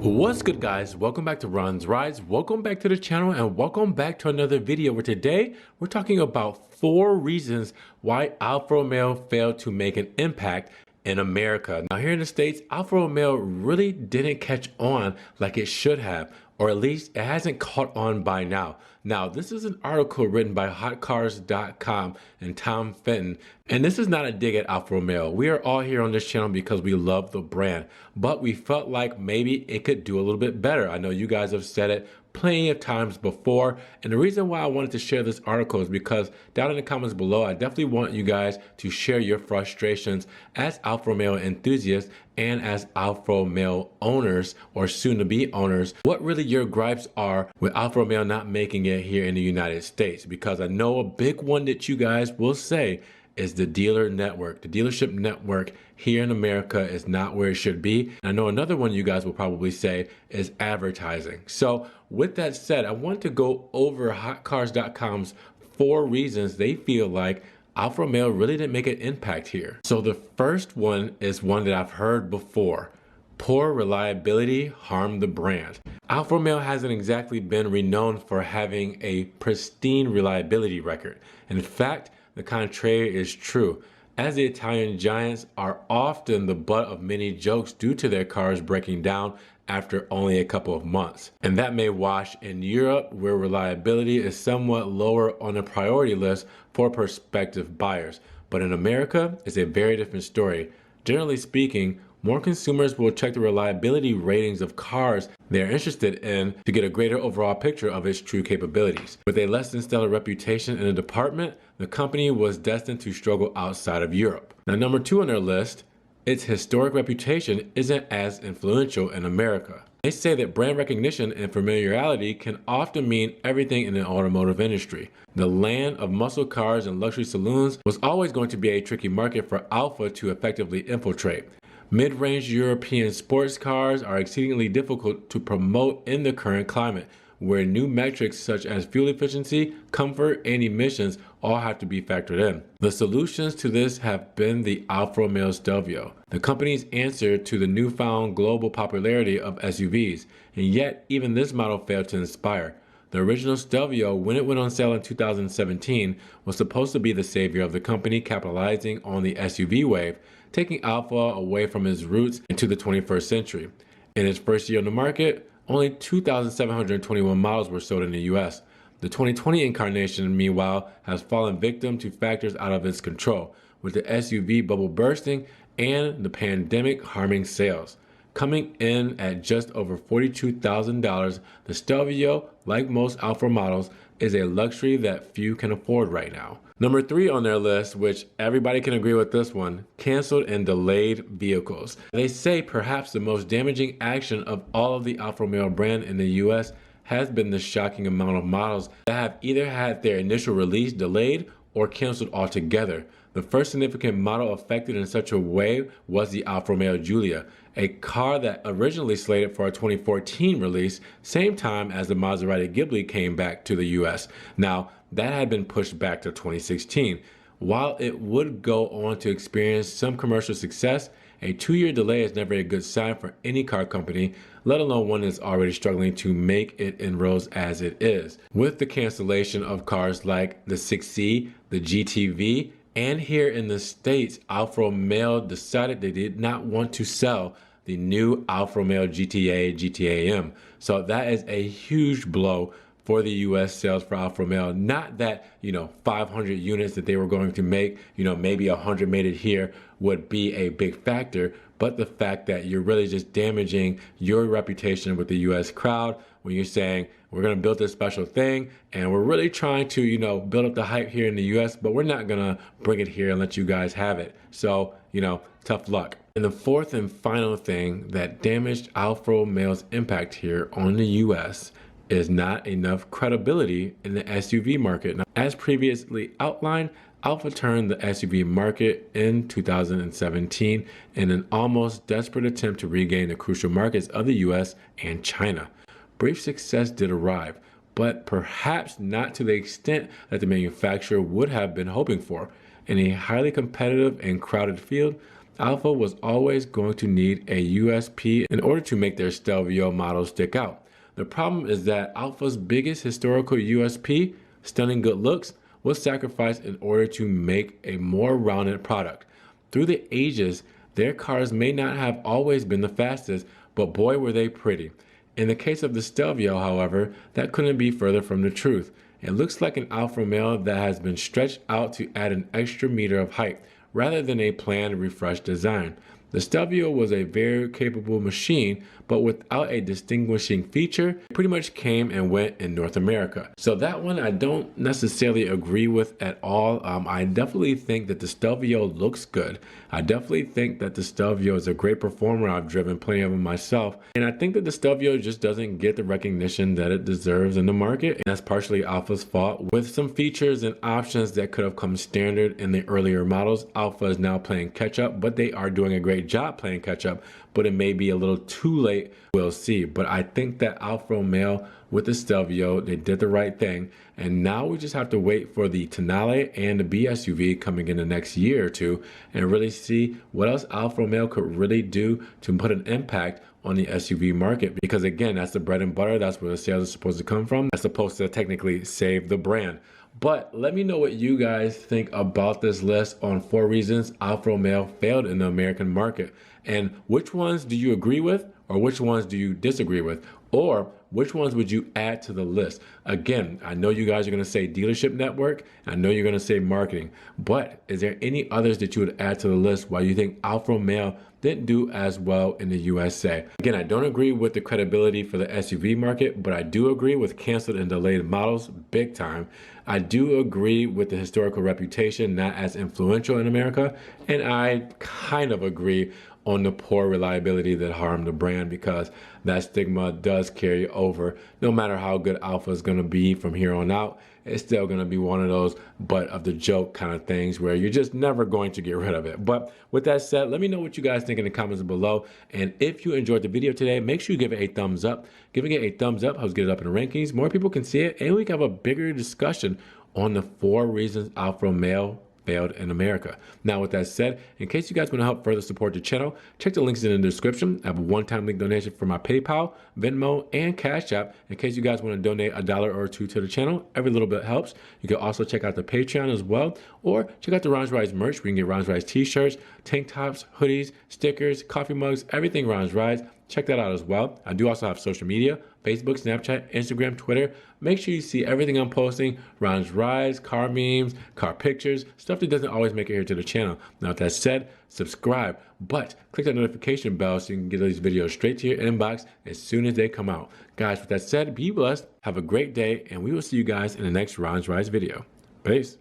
What's good, guys? Welcome back to Ron's Rides. Welcome back to the channel and welcome back to another video where today we're talking about 4 reasons why Alfa Romeo failed to make an impact in America. Now here in the States, Alfa Romeo really didn't catch on like it should have, or at least it hasn't caught on by now. Now, this is an article written by hotcars.com and Tom Fenton, and this is not a dig at Alfa Romeo. We are all here on this channel because we love the brand, but we felt like maybe it could do a little bit better. I know you guys have said it plenty of times before, and the reason why I wanted to share this article is because down in the comments below, I definitely want you guys to share your frustrations as Alfa Romeo enthusiasts and as Alfa Romeo owners or soon-to-be owners, what really your gripes are with Alfa Romeo not making it here in the United States. Because I know a big one that you guys will say is the dealer network. The dealership network here in America is not where it should be. And I know another one you guys will probably say is advertising. So with that said, I want to go over hotcars.com's 4 reasons they feel like Alfa Romeo really didn't make an impact here. So the first one is one that I've heard before. Poor reliability harmed the brand. Alfa Romeo hasn't exactly been renowned for having a pristine reliability record. In fact, the contrary is true, as the Italian giants are often the butt of many jokes due to their cars breaking down after only a couple of months. And that may wash in Europe, where reliability is somewhat lower on the priority list for prospective buyers. But in America, it's a very different story. Generally speaking, more consumers will check the reliability ratings of cars they're interested in to get a greater overall picture of its true capabilities. With a less than stellar reputation in the department, the company was destined to struggle outside of Europe. Now, number 2 on their list, its historic reputation isn't as influential in America. They say that brand recognition and familiarity can often mean everything in the automotive industry. The land of muscle cars and luxury saloons was always going to be a tricky market for Alfa to effectively infiltrate. Mid-range European sports cars are exceedingly difficult to promote in the current climate, where new metrics such as fuel efficiency, comfort, and emissions all have to be factored in. The solutions to this have been the Alfa Romeo Stelvio, the company's answer to the newfound global popularity of SUVs, and yet even this model failed to inspire. The original Stelvio, when it went on sale in 2017, was supposed to be the savior of the company, capitalizing on the SUV wave, taking Alfa away from its roots into the 21st century. In its first year on the market, only 2,721 models were sold in the US. The 2020 incarnation, meanwhile, has fallen victim to factors out of its control, with the SUV bubble bursting and the pandemic harming sales. Coming in at just over $42,000, the Stelvio, like most Alfa models, is a luxury that few can afford right now. Number 3 on their list, which everybody can agree with this one, canceled and delayed vehicles. They say perhaps the most damaging action of all of the Alfa Romeo brand in the US has been the shocking amount of models that have either had their initial release delayed or canceled altogether. The first significant model affected in such a way was the Alfa Romeo Giulia, a car that originally slated for a 2014 release, same time as the Maserati Ghibli came back to the US. Now, that had been pushed back to 2016. While it would go on to experience some commercial success, a 2-year delay is never a good sign for any car company, let alone one that's already struggling to make it inroads as it is. With the cancellation of cars like the 6C, the GTV, and here in the States, Alfa Romeo decided they did not want to sell the new Alfa Romeo GTA/GTAM. So that is a huge blow for the US sales for Alfa Romeo. Not that, 500 units that they were going to make, maybe 100 made it here would be a big factor, but the fact that you're really just damaging your reputation with the US crowd when you're saying, we're going to build this special thing and we're really trying to, build up the hype here in the US, but we're not going to bring it here and let you guys have it. So, tough luck. And the fourth and final thing that damaged Alfa Romeo's impact here on the US is not enough credibility in the SUV market. Now, as previously outlined, Alfa turned the SUV market in 2017 in an almost desperate attempt to regain the crucial markets of the US and China. Brief success did arrive, but perhaps not to the extent that the manufacturer would have been hoping for. In a highly competitive and crowded field, Alfa was always going to need a USP in order to make their Stelvio model stick out. The problem is that Alfa's biggest historical USP, stunning good looks, was sacrificed in order to make a more rounded product. Through the ages, their cars may not have always been the fastest, but boy were they pretty. In the case of the Stelvio, however, that couldn't be further from the truth. It looks like an Alfa Romeo that has been stretched out to add an extra meter of height, rather than a planned refreshed design. The Stelvio was a very capable machine, but without a distinguishing feature, it pretty much came and went in North America. So that one I don't necessarily agree with at all. I definitely think that the Stelvio looks good. I definitely think that the Stelvio is a great performer. I've driven plenty of them myself. And I think that the Stelvio just doesn't get the recognition that it deserves in the market. And that's partially Alfa's fault. With some features and options that could have come standard in the earlier models, Alfa is now playing catch up, but they are doing a great job playing catch up, but it may be a little too late. We'll see. But I think that Alfa Romeo with the Stelvio, they did the right thing. And now we just have to wait for the Tonale and the B SUV coming in the next year or two and really see what else Alfa Romeo could really do to put an impact on the SUV market. Because again, that's the bread and butter. That's where the sales are supposed to come from. That's supposed to technically save the brand. But let me know what you guys think about this list on 4 reasons Alfa Romeo failed in the American market. And which ones do you agree with, or which ones do you disagree with? Or which ones would you add to the list? Again, I know you guys are going to say dealership network. I know you're going to say marketing. But is there any others that you would add to the list why you think Alfa Romeo didn't do as well in the USA? Again, I don't agree with the credibility for the SUV market, but I do agree with canceled and delayed models big time. I do agree with the historical reputation not as influential in America, and I kind of agree on the poor reliability that harmed the brand, because that stigma does carry over. No matter how good Alfa is going to be from here on out, it's still going to be one of those butt of the joke kind of things where you're just never going to get rid of it. But with that said, let me know what you guys think in the comments below. And if you enjoyed the video today, make sure you give it a thumbs up. Giving it a thumbs up helps get it up in the rankings. More people can see it, and we can have a bigger discussion on the 4 reasons Alfa Romeo failed in America. Now, with that said, in case you guys want to help further support the channel, check the links in the description. I have a one-time link donation for my PayPal, Venmo, and Cash App in case you guys want to donate $1 or $2 to the channel. Every little bit helps. You can also check out the Patreon as well, or check out the Ron's Rides merch. We can get Ron's Rides t-shirts, tank tops, hoodies, stickers, coffee mugs, everything Ron's Rides. Check that out as well. I do also have social media, Facebook, Snapchat, Instagram, Twitter. Make sure you see everything I'm posting, Ron's Rides, car memes, car pictures, stuff that doesn't always make it here to the channel. Now, with that said, subscribe, but click that notification bell so you can get these videos straight to your inbox as soon as they come out. Guys, with that said, be blessed, have a great day, and we will see you guys in the next Ron's Rides video. Peace.